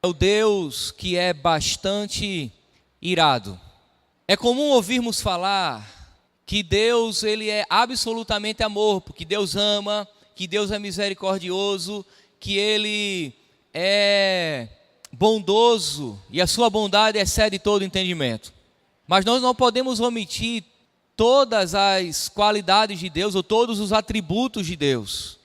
o Deus que é bastante irado. É comum ouvirmos falar que Deus ele é absolutamente amor, porque Deus ama, que Deus é misericordioso, que Ele é bondoso e a sua bondade excede todo entendimento. Mas nós não podemos omitir todas as qualidades de Deus ou todos os atributos de Deus.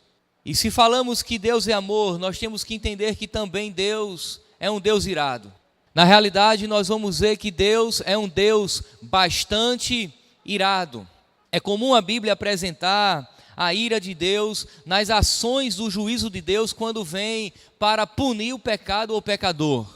E se falamos que Deus é amor, nós temos que entender que também Deus é um Deus irado. Na realidade, nós vamos ver que Deus é um Deus bastante irado. É comum a Bíblia apresentar a ira de Deus nas ações do juízo de Deus quando vem para punir o pecado ou o pecador.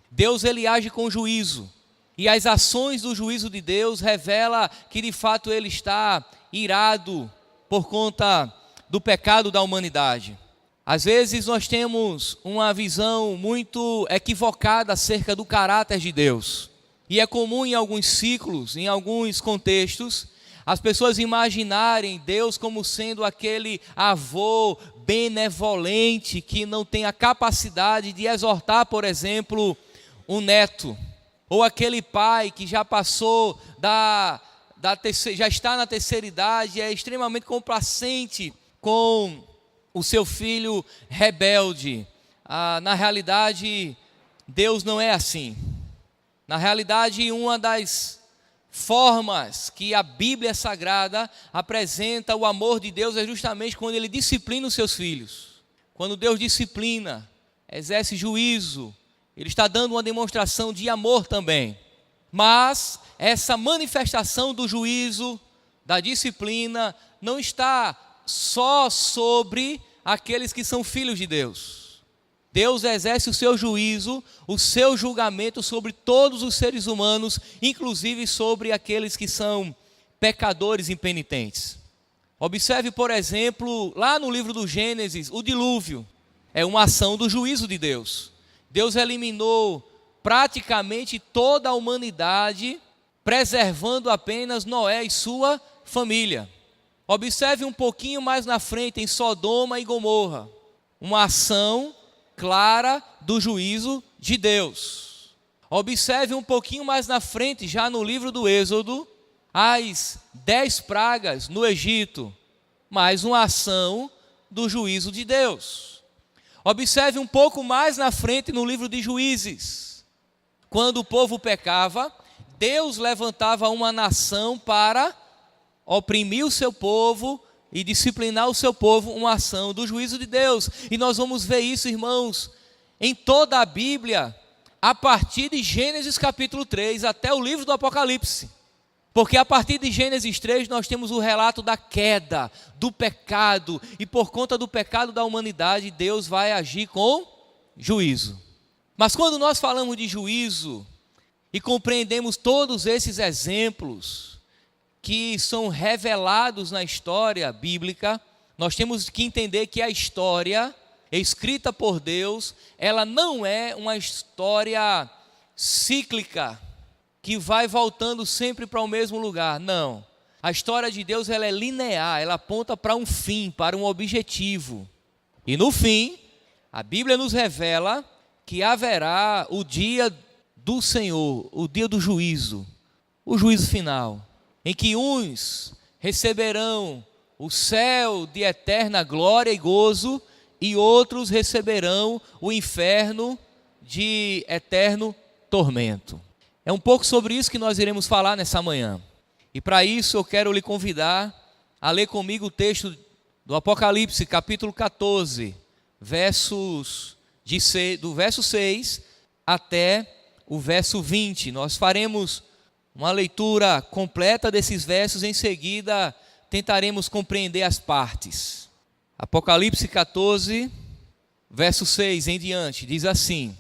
Deus ele age com juízo. E as ações do juízo de Deus revelam que de fato Ele está irado por conta do pecado da humanidade. Às vezes nós temos uma visão muito equivocada acerca do caráter de Deus. E é comum em alguns ciclos, em alguns contextos, as pessoas imaginarem Deus como sendo aquele avô benevolente que não tem a capacidade de exortar, por exemplo, um neto. Ou aquele pai que já passou já está na terceira idade, é extremamente complacente com o seu filho rebelde. Na realidade, Deus não é assim. Na realidade, uma das formas que a Bíblia Sagrada apresenta o amor de Deus é justamente quando Ele disciplina os seus filhos. Quando Deus disciplina, exerce juízo, Ele está dando uma demonstração de amor também. Mas essa manifestação do juízo, da disciplina, não está só sobre aqueles que são filhos de Deus. Deus exerce o seu juízo, o seu julgamento sobre todos os seres humanos, inclusive sobre aqueles que são pecadores impenitentes. Observe, por exemplo, lá no livro do Gênesis, o dilúvio é uma ação do juízo de Deus. Deus eliminou praticamente toda a humanidade, preservando apenas Noé e sua família. Observe um pouquinho mais na frente, em Sodoma e Gomorra, uma ação clara do juízo de Deus. Observe um pouquinho mais na frente, já no livro do Êxodo, as 10 pragas no Egito, mais uma ação do juízo de Deus. Observe um pouco mais na frente no livro de Juízes, quando o povo pecava, Deus levantava uma nação para oprimir o seu povo e disciplinar o seu povo, uma ação do juízo de Deus. E nós vamos ver isso, irmãos, em toda a Bíblia, a partir de Gênesis capítulo 3 até o livro do Apocalipse. Porque a partir de Gênesis 3 nós temos o relato da queda, do pecado, e por conta do pecado da humanidade, Deus vai agir com juízo. Mas quando nós falamos de juízo e compreendemos todos esses exemplos que são revelados na história bíblica, nós temos que entender que a história escrita por Deus, ela não é uma história cíclica, que vai voltando sempre para o mesmo lugar. Não. A história de Deus ela é linear, ela aponta para um fim, para um objetivo. E no fim, a Bíblia nos revela que haverá o dia do Senhor, o dia do juízo, o juízo final, em que uns receberão o céu de eterna glória e gozo, e outros receberão o inferno de eterno tormento. É um pouco sobre isso que nós iremos falar nessa manhã. E para isso eu quero lhe convidar a ler comigo o texto do Apocalipse, capítulo 14, do verso 6 até o verso 20. Nós faremos uma leitura completa desses versos, em seguida tentaremos compreender as partes. Apocalipse 14, verso 6 em diante, diz assim: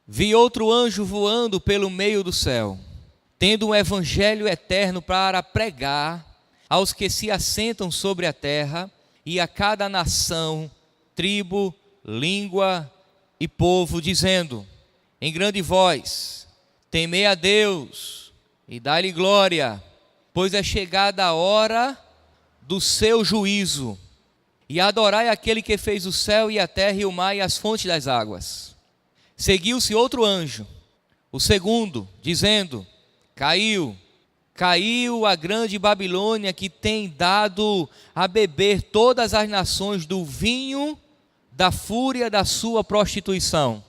Vi outro anjo voando pelo meio do céu, tendo um evangelho eterno para pregar aos que se assentam sobre a terra e a cada nação, tribo, língua e povo, dizendo em grande voz: Temei a Deus e dai-lhe glória, pois é chegada a hora do seu juízo, e adorai aquele que fez o céu e a terra e o mar e as fontes das águas. Seguiu-se outro anjo, o segundo, dizendo: Caiu a grande Babilônia, que tem dado a beber todas as nações do vinho da fúria da sua prostituição.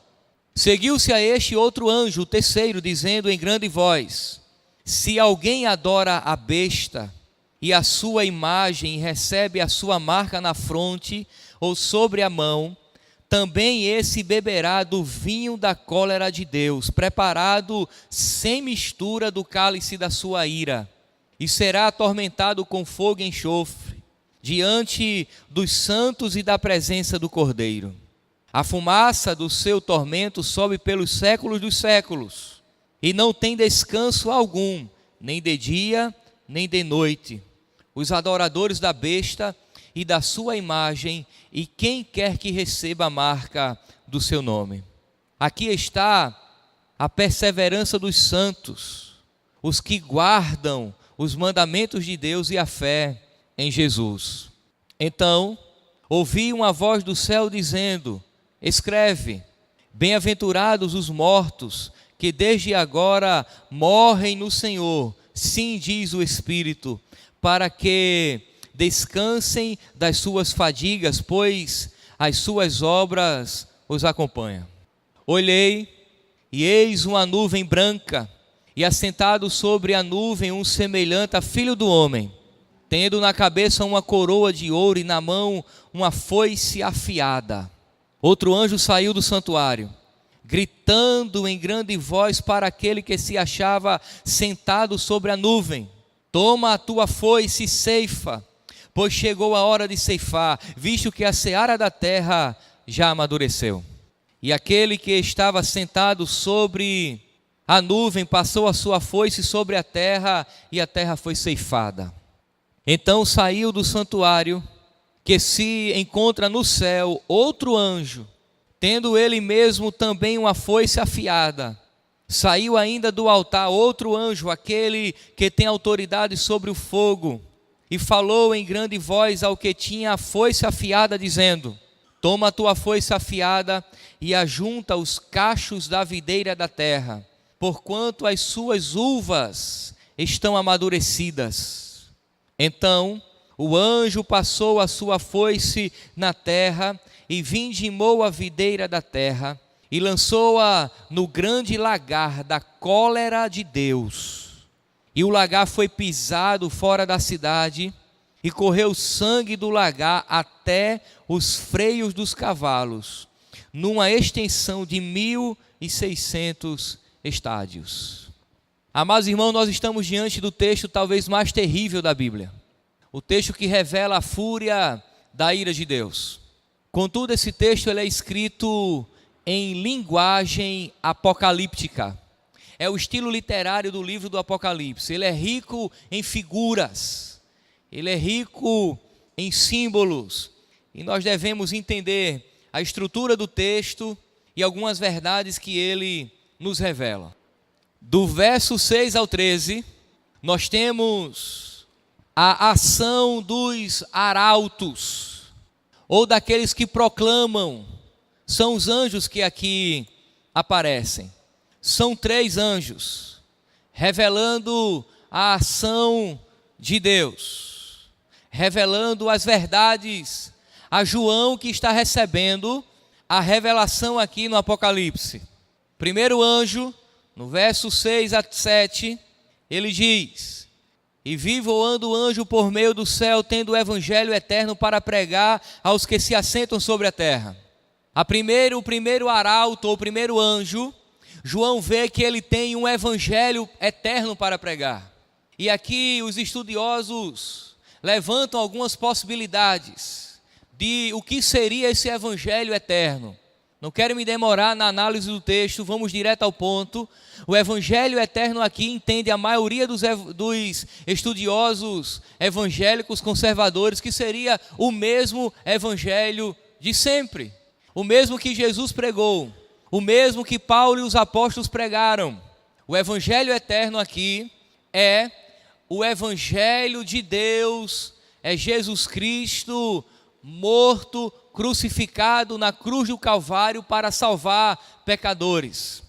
Seguiu-se a este outro anjo, o terceiro, dizendo em grande voz: Se alguém adora a besta e a sua imagem, e recebe a sua marca na fronte ou sobre a mão, também esse beberá do vinho da cólera de Deus, preparado sem mistura do cálice da sua ira, e será atormentado com fogo e enxofre, diante dos santos e da presença do Cordeiro. A fumaça do seu tormento sobe pelos séculos dos séculos, e não tem descanso algum, nem de dia, nem de noite. Os adoradores da besta e da sua imagem, e quem quer que receba a marca do seu nome. Aqui está a perseverança dos santos, os que guardam os mandamentos de Deus e a fé em Jesus. Então, ouvi uma voz do céu dizendo: Escreve, bem-aventurados os mortos, que desde agora morrem no Senhor, sim, diz o Espírito, para que descansem das suas fadigas, pois as suas obras os acompanham. Olhei, e eis uma nuvem branca, e assentado sobre a nuvem um semelhante a filho do homem, tendo na cabeça uma coroa de ouro e na mão uma foice afiada. Outro anjo saiu do santuário, gritando em grande voz para aquele que se achava sentado sobre a nuvem: Toma a tua foice e ceifa, pois chegou a hora de ceifar, visto que a seara da terra já amadureceu. E aquele que estava sentado sobre a nuvem passou a sua foice sobre a terra, e a terra foi ceifada. Então saiu do santuário, que se encontra no céu, outro anjo, tendo ele mesmo também uma foice afiada. Saiu ainda do altar outro anjo, aquele que tem autoridade sobre o fogo, e falou em grande voz ao que tinha a foice afiada, dizendo: Toma a tua foice afiada e ajunta os cachos da videira da terra, porquanto as suas uvas estão amadurecidas. Então o anjo passou a sua foice na terra e vindimou a videira da terra e lançou-a no grande lagar da cólera de Deus. E o lagar foi pisado fora da cidade, e correu sangue do lagar até os freios dos cavalos, numa extensão de 1.600 estádios. Amados irmãos, nós estamos diante do texto talvez mais terrível da Bíblia. O texto que revela a fúria da ira de Deus. Contudo, esse texto ele é escrito em linguagem apocalíptica. É o estilo literário do livro do Apocalipse. Ele é rico em figuras, ele é rico em símbolos, e nós devemos entender a estrutura do texto e algumas verdades que ele nos revela. Do verso 6 ao 13, nós temos a ação dos arautos, ou daqueles que proclamam. São os anjos que aqui aparecem. São 3 anjos, revelando a ação de Deus, revelando as verdades a João, que está recebendo a revelação aqui no Apocalipse. Primeiro anjo, no verso 6 a 7, ele diz: E vi voando o anjo por meio do céu, tendo o evangelho eterno para pregar aos que se assentam sobre a terra. O primeiro arauto, ou primeiro anjo, João vê que ele tem um evangelho eterno para pregar. E aqui os estudiosos levantam algumas possibilidades de o que seria esse evangelho eterno. Não quero me demorar na análise do texto, vamos direto ao ponto. O evangelho eterno aqui entende a maioria dos estudiosos evangélicos conservadores que seria o mesmo evangelho de sempre, o mesmo que Jesus pregou, o mesmo que Paulo e os apóstolos pregaram. O evangelho eterno aqui é o evangelho de Deus, é Jesus Cristo morto, crucificado na cruz do Calvário para salvar pecadores.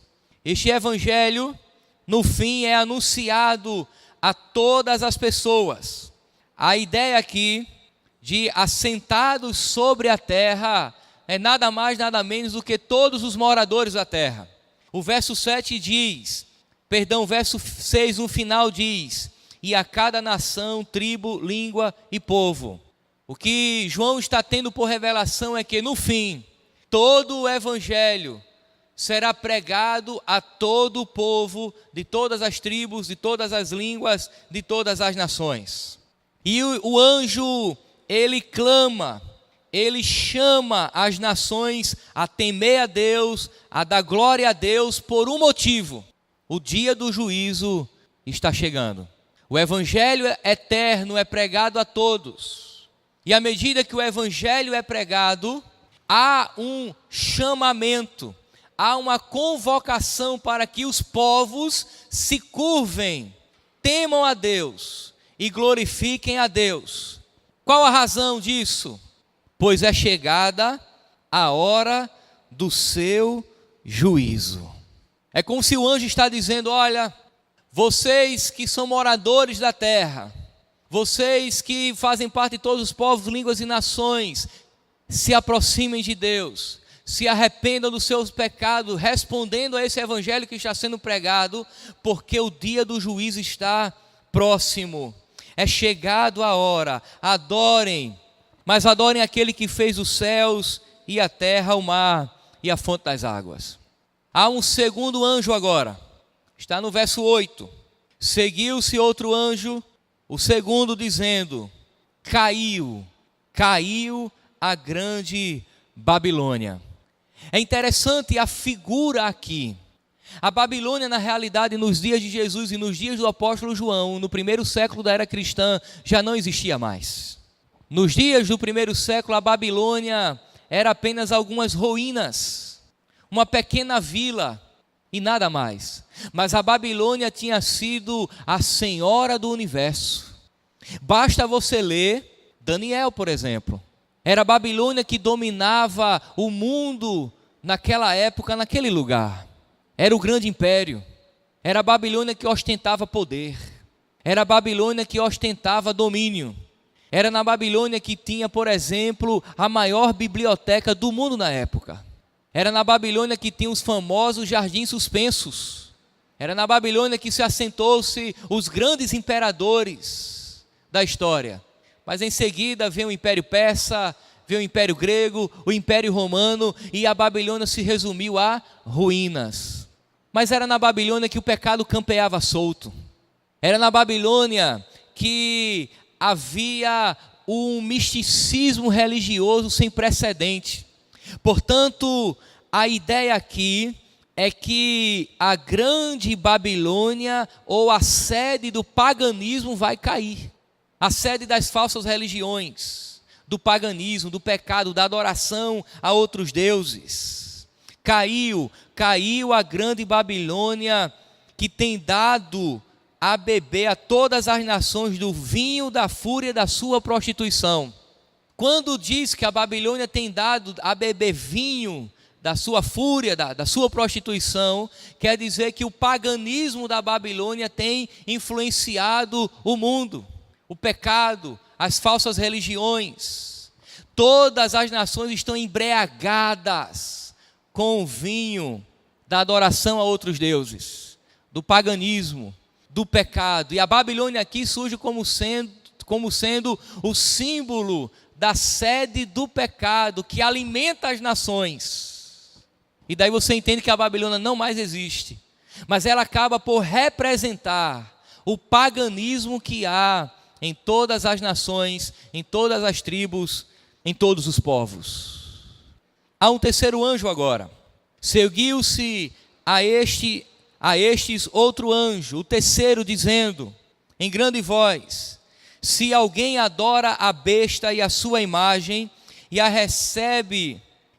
Este evangelho, no fim, é anunciado a todas as pessoas. A ideia aqui de assentados sobre a terra é nada mais, nada menos do que todos os moradores da terra. O verso 7 diz, o verso 6 no final diz, e a cada nação, tribo, língua e povo. O que João está tendo por revelação é que no fim, todo o evangelho será pregado a todo o povo, de todas as tribos, de todas as línguas, de todas as nações. E o anjo, ele clama, ele chama as nações a temer a Deus, a dar glória a Deus por um motivo. O dia do juízo está chegando. O evangelho eterno é pregado a todos. E à medida que o evangelho é pregado, há um chamamento, há uma convocação para que os povos se curvem, temam a Deus e glorifiquem a Deus. Qual a razão disso? Pois é chegada a hora do seu juízo. É como se o anjo está dizendo, olha, vocês que são moradores da terra, vocês que fazem parte de todos os povos, línguas e nações, se aproximem de Deus, se arrependam dos seus pecados, respondendo a esse evangelho que está sendo pregado, porque o dia do juízo está próximo. É chegado a hora, adorem, mas adorem aquele que fez os céus e a terra, o mar e a fonte das águas. Há um segundo anjo agora, está no verso 8. Seguiu-se outro anjo, o segundo dizendo, caiu a grande Babilônia. É interessante a figura aqui. A Babilônia, na realidade, nos dias de Jesus e nos dias do apóstolo João, no primeiro século da era cristã, já não existia mais. Nos dias do primeiro século, a Babilônia era apenas algumas ruínas, uma pequena vila e nada mais. Mas a Babilônia tinha sido a senhora do universo. Basta você ler Daniel, por exemplo. Era a Babilônia que dominava o mundo naquela época, naquele lugar. Era o grande império. Era a Babilônia que ostentava poder. Era a Babilônia que ostentava domínio. Era na Babilônia que tinha, por exemplo, a maior biblioteca do mundo na época. Era na Babilônia que tinha os famosos jardins suspensos. Era na Babilônia que se assentou-se os grandes imperadores da história. Mas em seguida veio o Império Persa, veio o Império Grego, o Império Romano, e a Babilônia se resumiu a ruínas. Mas era na Babilônia que o pecado campeava solto. Era na Babilônia que havia um misticismo religioso sem precedente. Portanto, a ideia aqui é que a grande Babilônia, ou a sede do paganismo, vai cair. A sede das falsas religiões, do paganismo, do pecado, da adoração a outros deuses. Caiu a grande Babilônia, que tem dado a beber a todas as nações do vinho da fúria da sua prostituição. Quando diz que a Babilônia tem dado a beber vinho da sua fúria, da sua prostituição, quer dizer que o paganismo da Babilônia tem influenciado o mundo, o pecado, as falsas religiões. Todas as nações estão embriagadas com o vinho da adoração a outros deuses, do paganismo, do pecado. E a Babilônia aqui surge como sendo o símbolo da sede do pecado que alimenta as nações. E daí você entende que a Babilônia não mais existe, mas ela acaba por representar o paganismo que há em todas as nações, em todas as tribos, em todos os povos. Há um terceiro anjo agora. Seguiu-se a estes outro anjo, o terceiro, dizendo em grande voz: se alguém adora a besta e a sua imagem, e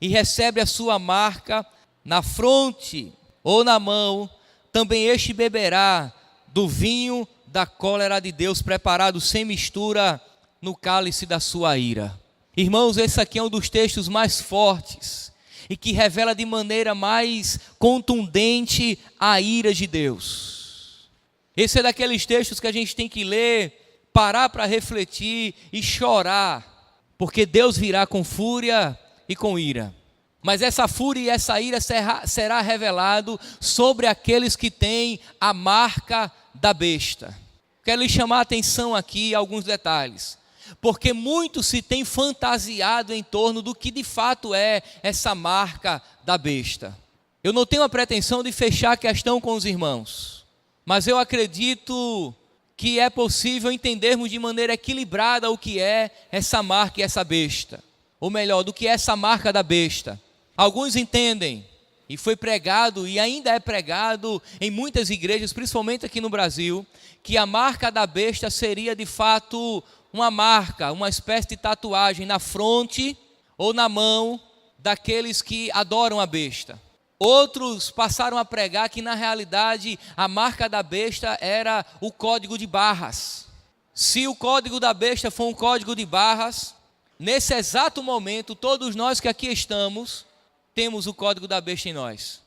recebe a sua marca na fronte ou na mão, também este beberá do vinho da cólera de Deus, preparado sem mistura no cálice da sua ira. Irmãos, esse aqui é um dos textos mais fortes e que revela de maneira mais contundente a ira de Deus. Esse é daqueles textos que a gente tem que ler, parar para refletir e chorar, porque Deus virá com fúria e com ira. Mas essa fúria e essa ira será revelado sobre aqueles que têm a marca da besta. Quero lhe chamar a atenção aqui a alguns detalhes, porque muito se tem fantasiado em torno do que de fato é essa marca da besta. Eu não tenho a pretensão de fechar a questão com os irmãos, mas eu acredito que é possível entendermos de maneira equilibrada o que é essa marca e essa besta. Ou melhor, do que é essa marca da besta. Alguns entendem, e foi pregado e ainda é pregado em muitas igrejas, principalmente aqui no Brasil, que a marca da besta seria de fato uma marca, uma espécie de tatuagem na fronte ou na mão daqueles que adoram a besta. Outros passaram a pregar que na realidade a marca da besta era o código de barras. Se o código da besta for um código de barras, nesse exato momento todos nós que aqui estamos temos o código da besta em nós.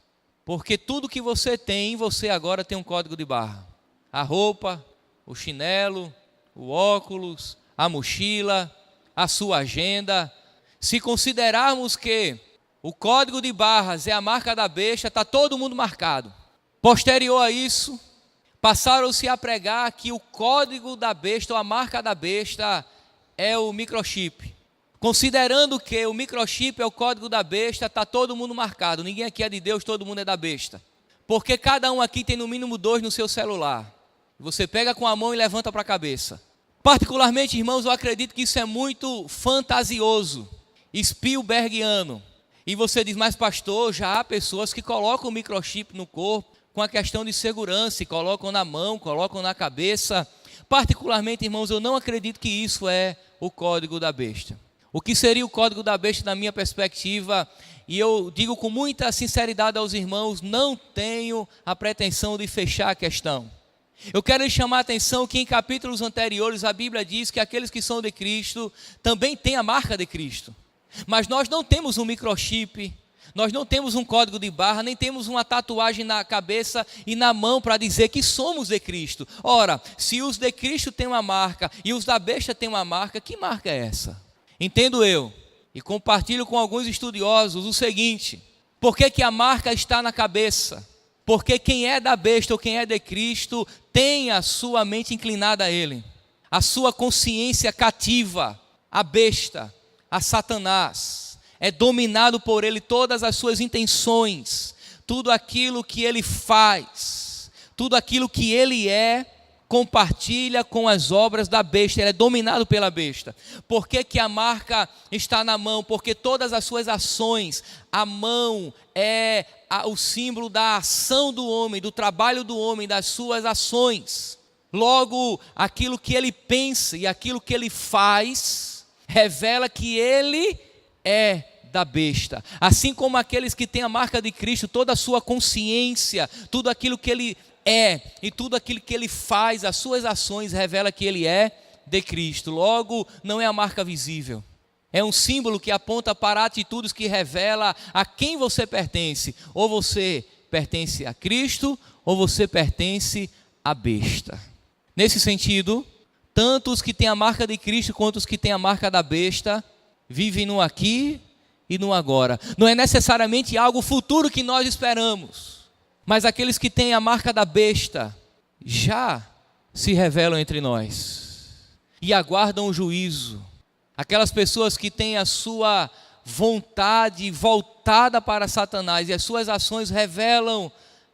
Porque tudo que você tem, você agora tem um código de barra. A roupa, o chinelo, o óculos, a mochila, a sua agenda. Se considerarmos que o código de barras é a marca da besta, está todo mundo marcado. Posterior a isso, passaram-se a pregar que o código da besta, ou a marca da besta, é o microchip. Considerando que o microchip é o código da besta, está todo mundo marcado. Ninguém aqui é de Deus, todo mundo é da besta. Porque cada um aqui tem no mínimo 2 no seu celular. Você pega com a mão e levanta para a cabeça. Particularmente, irmãos, eu acredito que isso é muito fantasioso, Spielbergiano. E você diz, mas pastor, já há pessoas que colocam o microchip no corpo com a questão de segurança, e colocam na mão, colocam na cabeça. Particularmente, irmãos, eu não acredito que isso é o código da besta. O que seria o código da besta na minha perspectiva, e eu digo com muita sinceridade aos irmãos, não tenho a pretensão de fechar a questão. Eu quero lhe chamar a atenção que em capítulos anteriores a Bíblia diz que aqueles que são de Cristo também têm a marca de Cristo. Mas nós não temos um microchip, nós não temos um código de barra, nem temos uma tatuagem na cabeça e na mão para dizer que somos de Cristo. Ora, se os de Cristo têm uma marca e os da besta têm uma marca, que marca é essa? Entendo eu, e compartilho com alguns estudiosos o seguinte: por que a marca está na cabeça? Porque quem é da besta ou quem é de Cristo tem a sua mente inclinada a Ele, a sua consciência cativa, a besta, a Satanás, é dominado por ele todas as suas intenções, tudo aquilo que ele faz, tudo aquilo que ele é, compartilha com as obras da besta, ele é dominado pela besta. Por que a marca está na mão? Porque todas as suas ações, a mão é o símbolo da ação do homem, do trabalho do homem, das suas ações. Logo, aquilo que ele pensa e aquilo que ele faz, revela que ele é da besta. Assim como aqueles que têm a marca de Cristo, toda a sua consciência, tudo aquilo que ele é e tudo aquilo que ele faz, as suas ações, revela que ele é de Cristo. Logo, não é a marca visível. É um símbolo que aponta para atitudes que revela a quem você pertence. Ou você pertence a Cristo, ou você pertence à besta. Nesse sentido, tanto os que têm a marca de Cristo quanto os que têm a marca da besta vivem no aqui e no agora. Não é necessariamente algo futuro que nós esperamos, mas aqueles que têm a marca da besta já se revelam entre nós e aguardam o juízo. Aquelas pessoas que têm a sua vontade voltada para Satanás e as suas ações revelam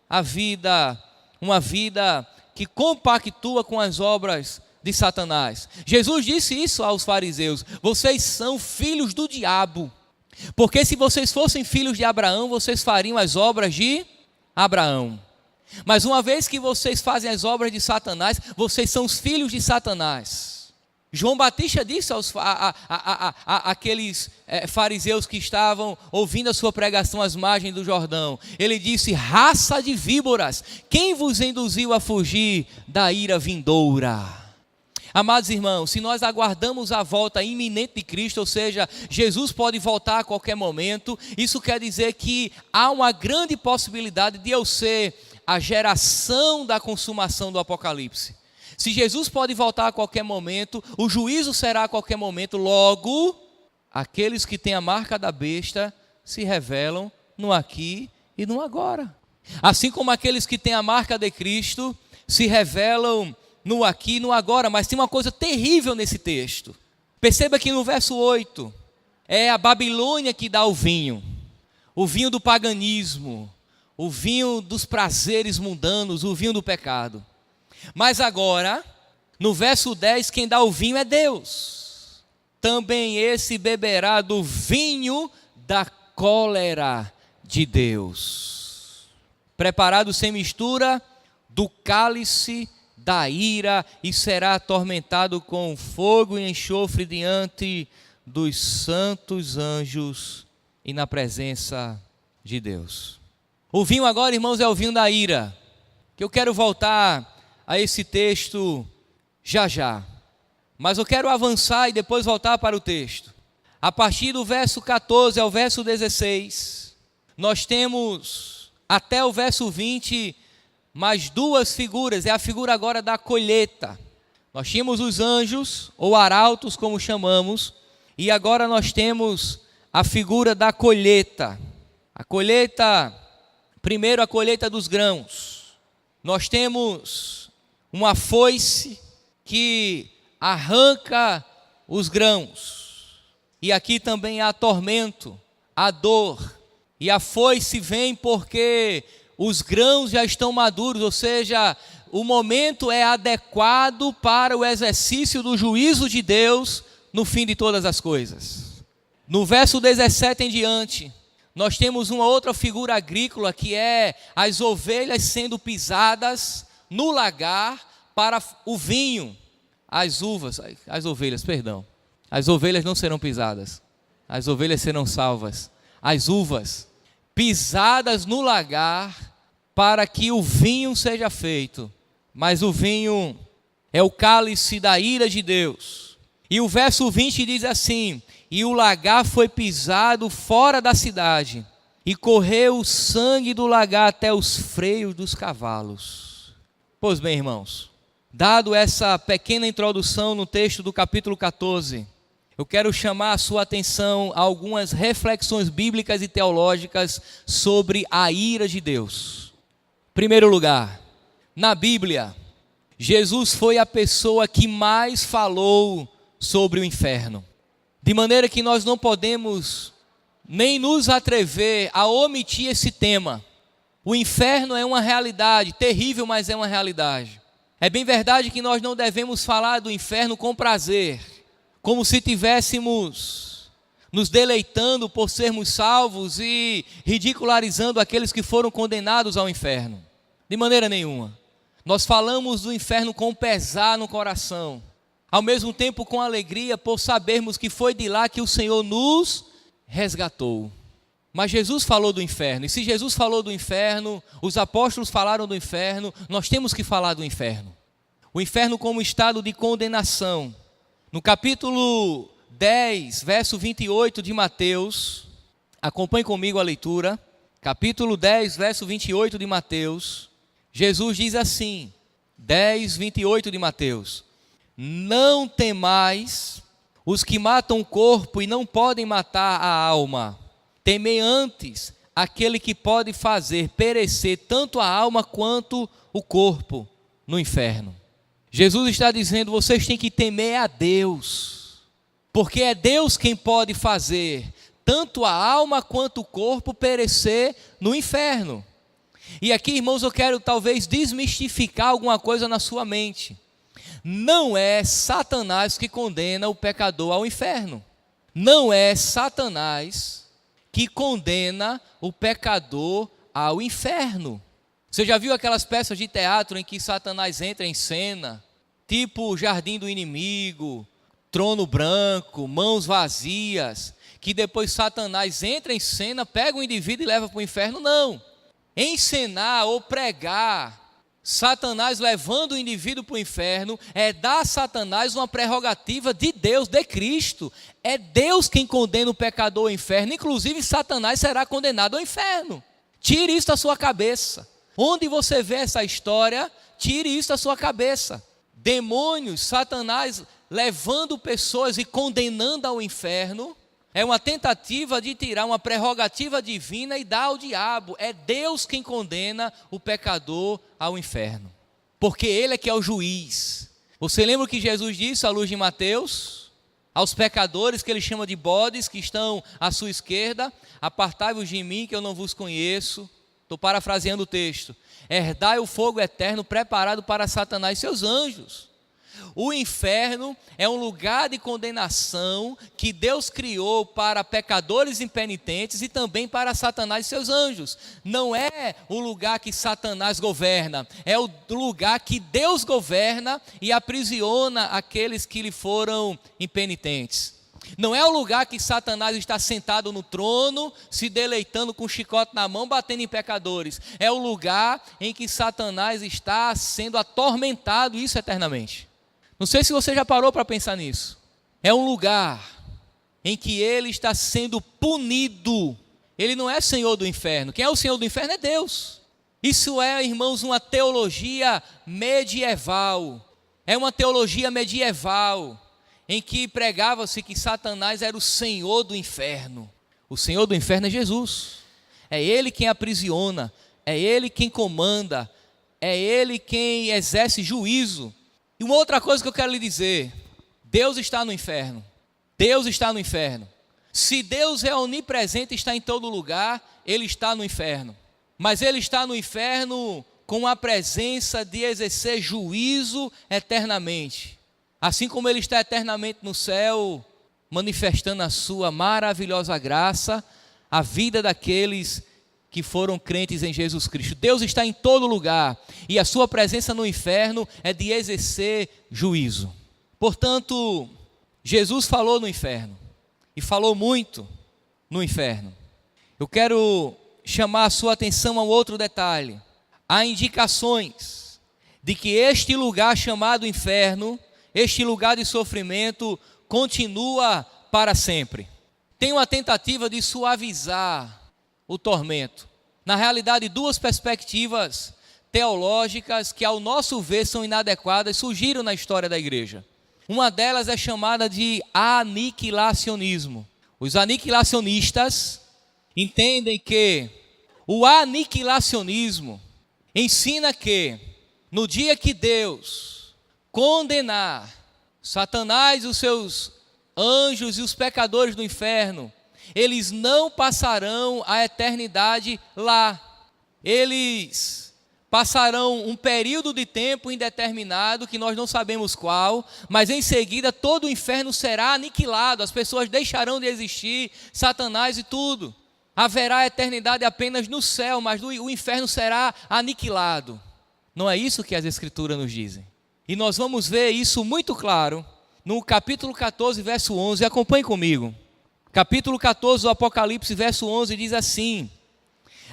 a vida, uma vida que compactua com as obras de Satanás. Jesus disse isso aos fariseus: vocês são filhos do diabo, porque se vocês fossem filhos de Abraão, vocês fariam as obras de Abraão. Mas uma vez que vocês fazem as obras de Satanás, vocês são os filhos de Satanás. João Batista disse àqueles fariseus que estavam ouvindo a sua pregação às margens do Jordão, ele disse: raça de víboras, quem vos induziu a fugir da ira vindoura? Amados irmãos, se nós aguardamos a volta iminente de Cristo, ou seja, Jesus pode voltar a qualquer momento, isso quer dizer que há uma grande possibilidade de eu ser a geração da consumação do Apocalipse. Se Jesus pode voltar a qualquer momento, o juízo será a qualquer momento, logo, aqueles que têm a marca da besta se revelam no aqui e no agora. Assim como aqueles que têm a marca de Cristo se revelam no aqui e no agora. Mas tem uma coisa terrível nesse texto. Perceba que no verso 8, é a Babilônia que dá o vinho do paganismo, o vinho dos prazeres mundanos, o vinho do pecado. Mas agora, no verso 10, quem dá o vinho é Deus. Também esse beberá do vinho da cólera de Deus, preparado sem mistura do cálice da ira, e será atormentado com fogo e enxofre diante dos santos anjos e na presença de Deus. O vinho agora, irmãos, é o vinho da ira, que eu quero voltar a esse texto já, mas eu quero avançar e depois voltar para o texto. A partir do verso 14 ao verso 16, nós temos até o verso 20 mais duas figuras. É a figura agora da colheita. Nós tínhamos os anjos, ou arautos como chamamos, e agora nós temos a figura da colheita. A colheita, primeiro a colheita dos grãos. Nós temos uma foice que arranca os grãos. E aqui também há tormento, há dor. E a foice vem porque os grãos já estão maduros, ou seja, o momento é adequado para o exercício do juízo de Deus no fim de todas as coisas. No verso 17 em diante, nós temos uma outra figura agrícola, que é as ovelhas sendo pisadas no lagar para o vinho. As ovelhas não serão pisadas, as ovelhas serão salvas. As uvas pisadas no lagar para que o vinho seja feito. Mas o vinho é o cálice da ira de Deus. E o verso 20 diz assim: e o lagar foi pisado fora da cidade, e correu o sangue do lagar até os freios dos cavalos. Pois bem, irmãos, dado essa pequena introdução no texto do capítulo 14, eu quero chamar a sua atenção a algumas reflexões bíblicas e teológicas sobre a ira de Deus. Em primeiro lugar, na Bíblia, Jesus foi a pessoa que mais falou sobre o inferno. De maneira que nós não podemos nem nos atrever a omitir esse tema. O inferno é uma realidade terrível, mas é uma realidade. É bem verdade que nós não devemos falar do inferno com prazer, como se tivéssemos nos deleitando por sermos salvos e ridicularizando aqueles que foram condenados ao inferno. De maneira nenhuma. Nós falamos do inferno com pesar no coração, ao mesmo tempo com alegria por sabermos que foi de lá que o Senhor nos resgatou. Mas Jesus falou do inferno, e se Jesus falou do inferno, os apóstolos falaram do inferno, nós temos que falar do inferno. O inferno como estado de condenação. No capítulo 10, verso 28 de Mateus, acompanhe comigo a leitura, capítulo 10, verso 28 de Mateus, Jesus diz assim, 10, 28 de Mateus: não temais os que matam o corpo e não podem matar a alma, temei antes aquele que pode fazer perecer tanto a alma quanto o corpo no inferno. Jesus está dizendo, vocês têm que temer a Deus, porque é Deus quem pode fazer tanto a alma quanto o corpo perecer no inferno. E aqui, irmãos, eu quero talvez desmistificar alguma coisa na sua mente. Não é Satanás que condena o pecador ao inferno. Não é Satanás que condena o pecador ao inferno. Você já viu aquelas peças de teatro em que Satanás entra em cena? Tipo Jardim do Inimigo, Trono Branco, Mãos Vazias, que depois Satanás entra em cena, pega o indivíduo e leva para o inferno? Não. Encenar ou pregar Satanás levando o indivíduo para o inferno é dar a Satanás uma prerrogativa de Deus, de Cristo. É Deus quem condena o pecador ao inferno, inclusive Satanás será condenado ao inferno. Tire isso da sua cabeça. Onde você vê essa história, tire isso da sua cabeça. Demônios, Satanás levando pessoas e condenando ao inferno, é uma tentativa de tirar uma prerrogativa divina e dar ao diabo. É Deus quem condena o pecador ao inferno, porque Ele é que é o juiz. Você lembra o que Jesus disse à luz de Mateus? Aos pecadores que Ele chama de bodes, que estão à sua esquerda: apartai-vos de mim, que eu não vos conheço. Estou parafraseando o texto. Herdai o fogo eterno preparado para Satanás e seus anjos. O inferno é um lugar de condenação que Deus criou para pecadores impenitentes e também para Satanás e seus anjos. Não é o lugar que Satanás governa, é o lugar que Deus governa e aprisiona aqueles que lhe foram impenitentes. Não é o lugar que Satanás está sentado no trono, se deleitando com um chicote na mão, batendo em pecadores. É o lugar em que Satanás está sendo atormentado, isso eternamente. Não sei se você já parou para pensar nisso. É um lugar em que ele está sendo punido. Ele não é senhor do inferno. Quem é o senhor do inferno é Deus. Isso é, irmãos, uma teologia medieval. É uma teologia medieval em que pregava-se que Satanás era o senhor do inferno. O senhor do inferno é Jesus. É ele quem aprisiona, é ele quem comanda, é ele quem exerce juízo. E uma outra coisa que eu quero lhe dizer: Deus está no inferno. Deus está no inferno. Se Deus é onipresente e está em todo lugar, Ele está no inferno. Mas Ele está no inferno com a presença de exercer juízo eternamente. Assim como Ele está eternamente no céu, manifestando a sua maravilhosa graça, a vida daqueles que foram crentes em Jesus Cristo. Deus está em todo lugar e a sua presença no inferno é de exercer juízo. Portanto, Jesus falou no inferno e falou muito no inferno. Eu quero chamar a sua atenção a um outro detalhe. Há indicações de que este lugar chamado inferno, este lugar de sofrimento, continua para sempre. Tem uma tentativa de suavizar o tormento. Na realidade, duas perspectivas teológicas que, ao nosso ver, são inadequadas, surgiram na história da igreja. Uma delas é chamada de aniquilacionismo. Os aniquilacionistas entendem que o aniquilacionismo ensina que, no dia que Deus condenar Satanás, os seus anjos e os pecadores do inferno, eles não passarão a eternidade lá. Eles passarão um período de tempo indeterminado, que nós não sabemos qual, mas em seguida todo o inferno será aniquilado, as pessoas deixarão de existir, Satanás e tudo. Haverá eternidade apenas no céu, mas o inferno será aniquilado. Não é isso que as Escrituras nos dizem. E nós vamos ver isso muito claro no capítulo 14, verso 11. Acompanhe comigo. Capítulo 14 do Apocalipse, verso 11, diz assim: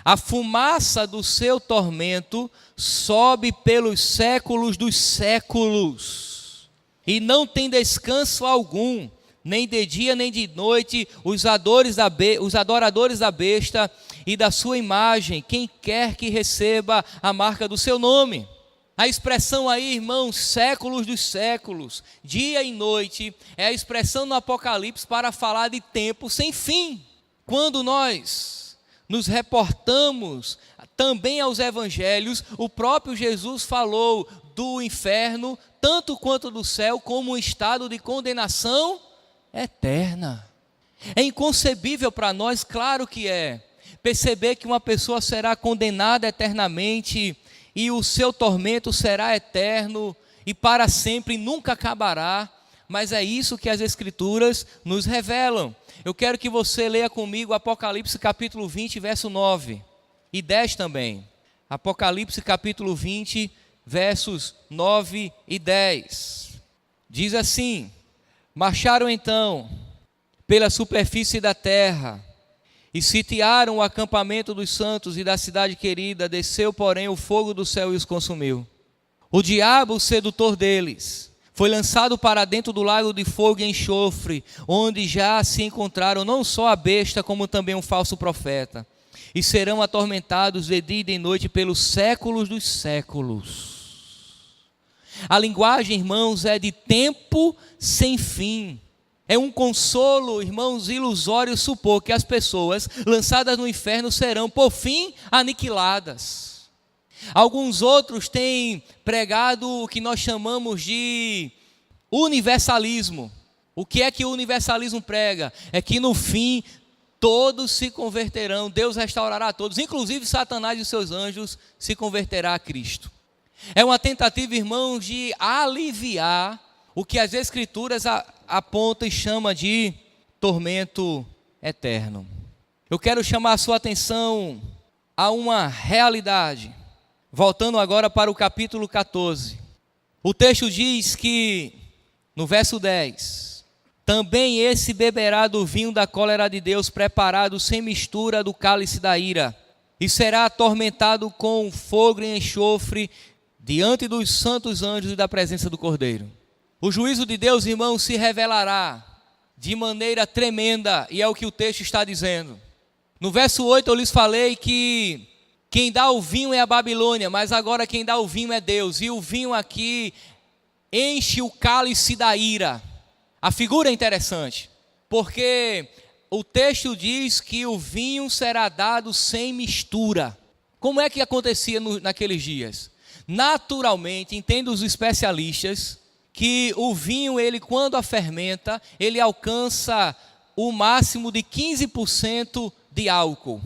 a fumaça do seu tormento sobe pelos séculos dos séculos, e não tem descanso algum, nem de dia nem de noite, os adoradores da besta e da sua imagem, quem quer que receba a marca do seu nome. A expressão aí, irmãos, séculos dos séculos, dia e noite, é a expressão no Apocalipse para falar de tempo sem fim. Quando nós nos reportamos também aos evangelhos, o próprio Jesus falou do inferno, tanto quanto do céu, como um estado de condenação eterna. É inconcebível para nós, claro que é, perceber que uma pessoa será condenada eternamente e o seu tormento será eterno e para sempre, nunca acabará, mas é isso que as Escrituras nos revelam. Eu quero que você leia comigo Apocalipse capítulo 20, verso 9 e 10 também. Apocalipse capítulo 20, versos 9 e 10. Diz assim: marcharam então pela superfície da terra, e sitiaram o acampamento dos santos e da cidade querida. Desceu, porém, o fogo do céu e os consumiu. O diabo, o sedutor deles, foi lançado para dentro do lago de fogo e enxofre, onde já se encontraram não só a besta, como também um falso profeta. E serão atormentados de dia e de noite pelos séculos dos séculos. A linguagem, irmãos, é de tempo sem fim. É um consolo, irmãos, ilusório supor que as pessoas lançadas no inferno serão, por fim, aniquiladas. Alguns outros têm pregado o que nós chamamos de universalismo. O que é que o universalismo prega? É que no fim todos se converterão, Deus restaurará todos, inclusive Satanás e os seus anjos se converterá a Cristo. É uma tentativa, irmãos, de aliviar o que as Escrituras apontam e chama de tormento eterno. Eu quero chamar a sua atenção a uma realidade. Voltando agora para o capítulo 14. O texto diz que, no verso 10, também esse beberá do vinho da cólera de Deus, preparado sem mistura do cálice da ira, e será atormentado com fogo e enxofre, diante dos santos anjos e da presença do Cordeiro. O juízo de Deus, irmãos, se revelará de maneira tremenda, e é o que o texto está dizendo. No verso 8 eu lhes falei que quem dá o vinho é a Babilônia, mas agora quem dá o vinho é Deus, e o vinho aqui enche o cálice da ira. A figura é interessante, porque o texto diz que o vinho será dado sem mistura. Como é que acontecia naqueles dias? Naturalmente, entendem os especialistas, que o vinho, ele quando a fermenta, ele alcança o máximo de 15% de álcool.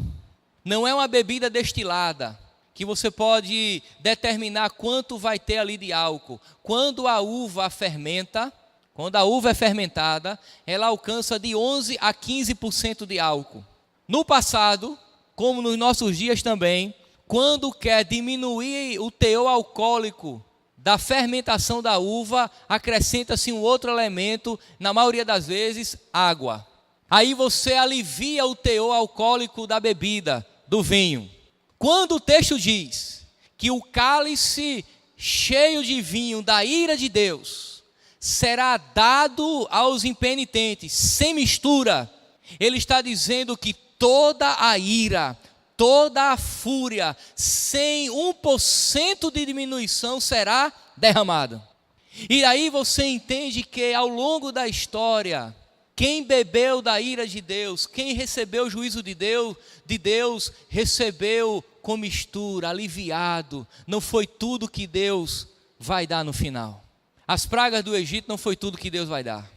Não é uma bebida destilada, que você pode determinar quanto vai ter ali de álcool. Quando a uva fermenta, quando a uva é fermentada, ela alcança de 11 a 15% de álcool. No passado, como nos nossos dias também, quando quer diminuir o teor alcoólico da fermentação da uva, acrescenta-se um outro elemento, na maioria das vezes, água. Aí você alivia o teor alcoólico da bebida, do vinho. Quando o texto diz que o cálice cheio de vinho da ira de Deus será dado aos impenitentes, sem mistura, ele está dizendo que toda a ira, toda a fúria, sem 1% de diminuição será derramada. E aí você entende que ao longo da história, quem bebeu da ira de Deus, quem recebeu o juízo de Deus, recebeu com mistura, aliviado. Não foi tudo que Deus vai dar no final. As pragas do Egito não foi tudo que Deus vai dar.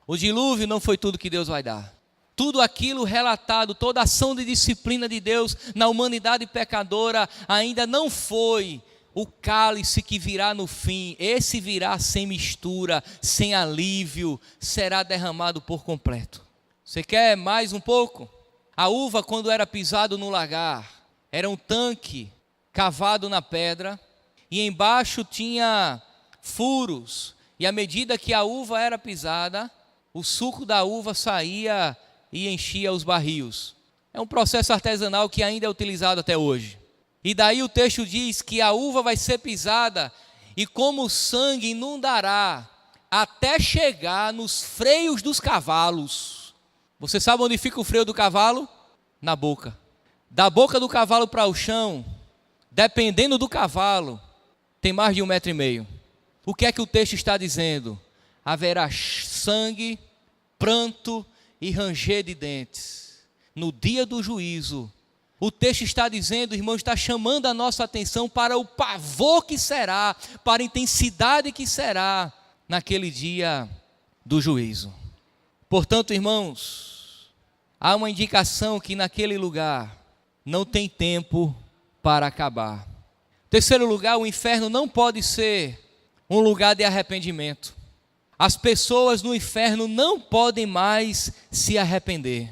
O dilúvio não foi tudo que Deus vai dar. Tudo aquilo relatado, toda a ação de disciplina de Deus na humanidade pecadora ainda não foi o cálice que virá no fim. Esse virá sem mistura, sem alívio, será derramado por completo. Você quer mais um pouco? A uva, quando era pisado no lagar, era um tanque cavado na pedra e embaixo tinha furos. E à medida que a uva era pisada, o suco da uva saía e enchia os barris. É um processo artesanal que ainda é utilizado até hoje. E daí o texto diz que a uva vai ser pisada e como o sangue inundará até chegar nos freios dos cavalos. Você sabe onde fica o freio do cavalo? Na boca. Da boca do cavalo para o chão, dependendo do cavalo, tem mais de 1,5 metro. O que é que o texto está dizendo? Haverá sangue, pranto e ranger de dentes. No dia do juízo, o texto está dizendo, irmão, está chamando a nossa atenção para o pavor que será, para a intensidade que será naquele dia do juízo. Portanto, irmãos, há uma indicação que naquele lugar não tem tempo para acabar. Terceiro lugar, o inferno não pode ser um lugar de arrependimento. As pessoas no inferno não podem mais se arrepender.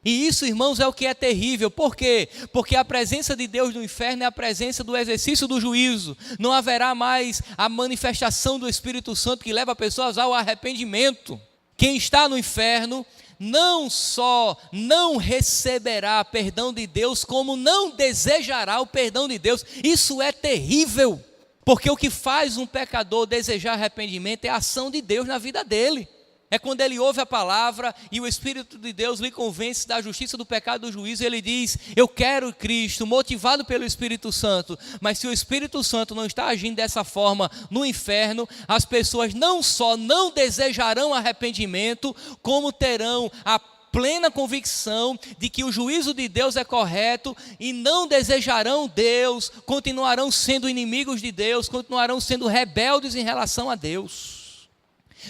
E isso, irmãos, é o que é terrível. Por quê? Porque a presença de Deus no inferno é a presença do exercício do juízo. Não haverá mais a manifestação do Espírito Santo que leva pessoas ao arrependimento. Quem está no inferno não só não receberá perdão de Deus, como não desejará o perdão de Deus. Isso é terrível, porque o que faz um pecador desejar arrependimento é a ação de Deus na vida dele. É quando ele ouve a palavra e o Espírito de Deus lhe convence da justiça, do pecado, do juízo, e ele diz: eu quero Cristo, motivado pelo Espírito Santo. Mas se o Espírito Santo não está agindo dessa forma no inferno, as pessoas não só não desejarão arrependimento, como terão a plena convicção de que o juízo de Deus é correto e não desejarão Deus, continuarão sendo inimigos de Deus, continuarão sendo rebeldes em relação a Deus.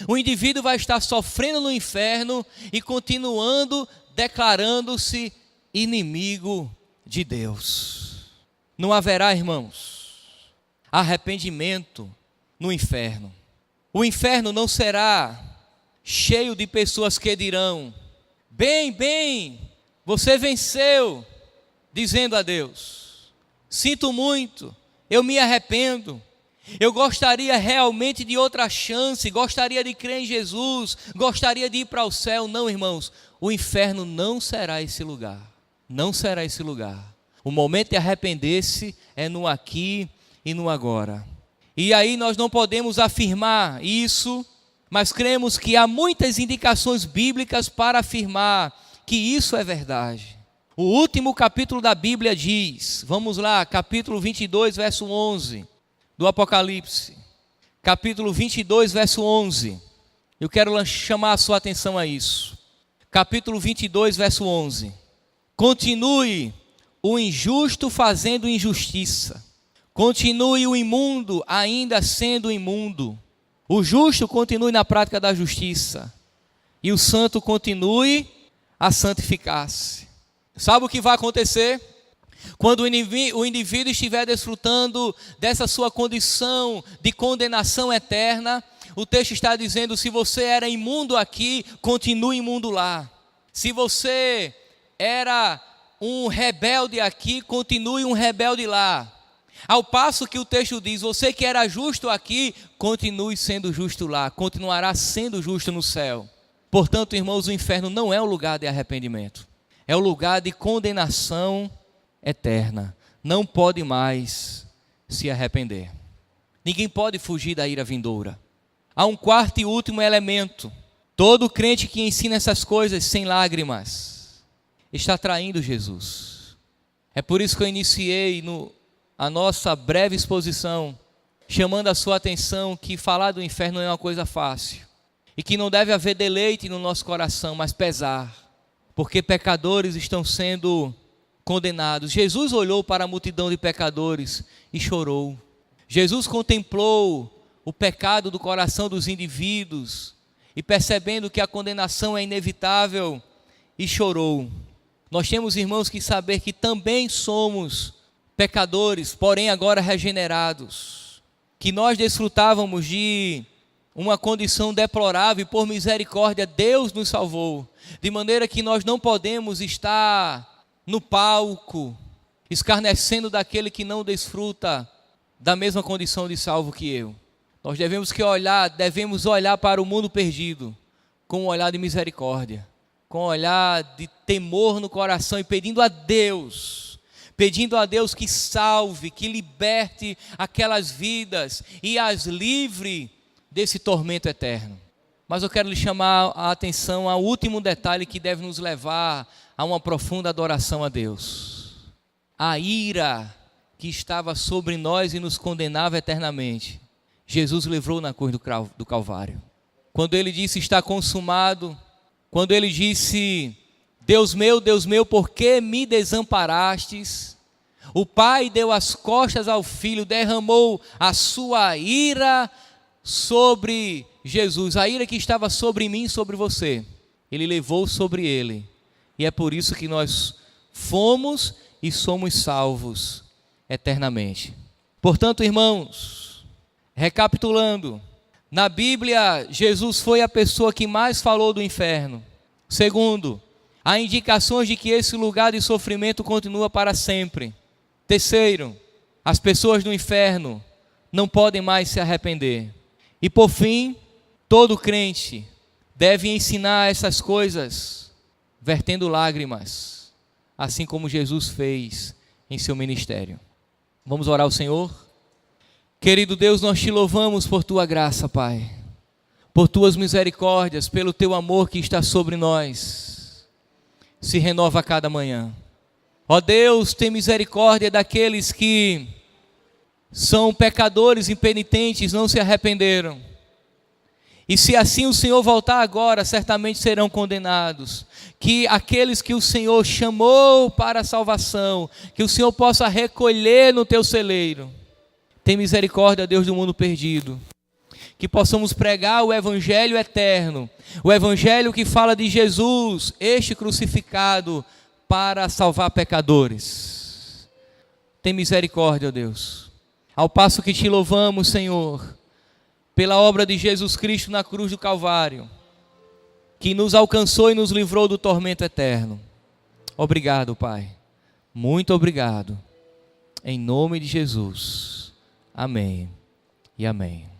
O indivíduo vai estar sofrendo no inferno e continuando declarando-se inimigo de Deus. Não haverá, irmãos, arrependimento no inferno. O inferno não será cheio de pessoas que dirão: bem, você venceu, dizendo a Deus: sinto muito, eu me arrependo. Eu gostaria realmente de outra chance, gostaria de crer em Jesus, gostaria de ir para o céu. Não, irmãos, o inferno não será esse lugar, não será esse lugar. O momento de arrepender-se é no aqui e no agora. E aí nós não podemos afirmar isso, mas cremos que há muitas indicações bíblicas para afirmar que isso é verdade. O último capítulo da Bíblia diz, vamos lá, capítulo 22, verso 11. Do Apocalipse, capítulo 22, verso 11. Eu quero chamar a sua atenção a isso. Capítulo 22, verso 11. Continue o injusto fazendo injustiça. Continue o imundo ainda sendo imundo. O justo continue na prática da justiça. E o santo continue a santificar-se. Sabe o que vai acontecer? Quando o indivíduo estiver desfrutando dessa sua condição de condenação eterna, o texto está dizendo: se você era imundo aqui, continue imundo lá. Se você era um rebelde aqui, continue um rebelde lá. Ao passo que o texto diz: você que era justo aqui, continue sendo justo lá, continuará sendo justo no céu. Portanto, irmãos, o inferno não é um lugar de arrependimento, é um lugar de condenação eterna. Não pode mais se arrepender. Ninguém pode fugir da ira vindoura. Há um quarto e último elemento. Todo crente que ensina essas coisas sem lágrimas está traindo Jesus. É por isso que eu iniciei a nossa breve exposição chamando a sua atenção que falar do inferno não é uma coisa fácil e que não deve haver deleite no nosso coração, mas pesar, porque pecadores estão sendo condenados. Jesus olhou para a multidão de pecadores e chorou. Jesus contemplou o pecado do coração dos indivíduos e, percebendo que a condenação é inevitável, e chorou. Nós temos, irmãos, que saber que também somos pecadores, porém agora regenerados, que nós desfrutávamos de uma condição deplorável e por misericórdia Deus nos salvou, de maneira que nós não podemos estar no palco, escarnecendo daquele que não desfruta da mesma condição de salvo que eu. Nós devemos olhar para o mundo perdido com um olhar de misericórdia, com um olhar de temor no coração e pedindo a Deus que salve, que liberte aquelas vidas e as livre desse tormento eterno. Mas eu quero lhe chamar a atenção ao último detalhe que deve nos levar a uma profunda adoração a Deus. A ira que estava sobre nós e nos condenava eternamente, Jesus livrou na cruz do Calvário. Quando ele disse: está consumado, quando ele disse: Deus meu, por que me desamparastes? O Pai deu as costas ao Filho, derramou a sua ira sobre Jesus, a ira que estava sobre mim e sobre você, ele levou sobre ele. E é por isso que nós fomos e somos salvos eternamente. Portanto, irmãos, recapitulando, na Bíblia, Jesus foi a pessoa que mais falou do inferno. Segundo, há indicações de que esse lugar de sofrimento continua para sempre. Terceiro, as pessoas do inferno não podem mais se arrepender. E por fim, todo crente deve ensinar essas coisas, vertendo lágrimas, assim como Jesus fez em seu ministério. Vamos orar ao Senhor? Querido Deus, nós te louvamos por tua graça, Pai, por tuas misericórdias, pelo teu amor que está sobre nós, se renova a cada manhã. Ó Deus, tem misericórdia daqueles que são pecadores impenitentes, não se arrependeram. E se assim o Senhor voltar agora, certamente serão condenados. Que aqueles que o Senhor chamou para a salvação, que o Senhor possa recolher no teu celeiro. Tem misericórdia, Deus, do mundo perdido. Que possamos pregar o Evangelho eterno, o Evangelho que fala de Jesus, este crucificado para salvar pecadores. Tem misericórdia, Deus. Ao passo que te louvamos, Senhor, pela obra de Jesus Cristo na cruz do Calvário, que nos alcançou e nos livrou do tormento eterno. Obrigado, Pai. Muito obrigado. Em nome de Jesus. Amém e amém.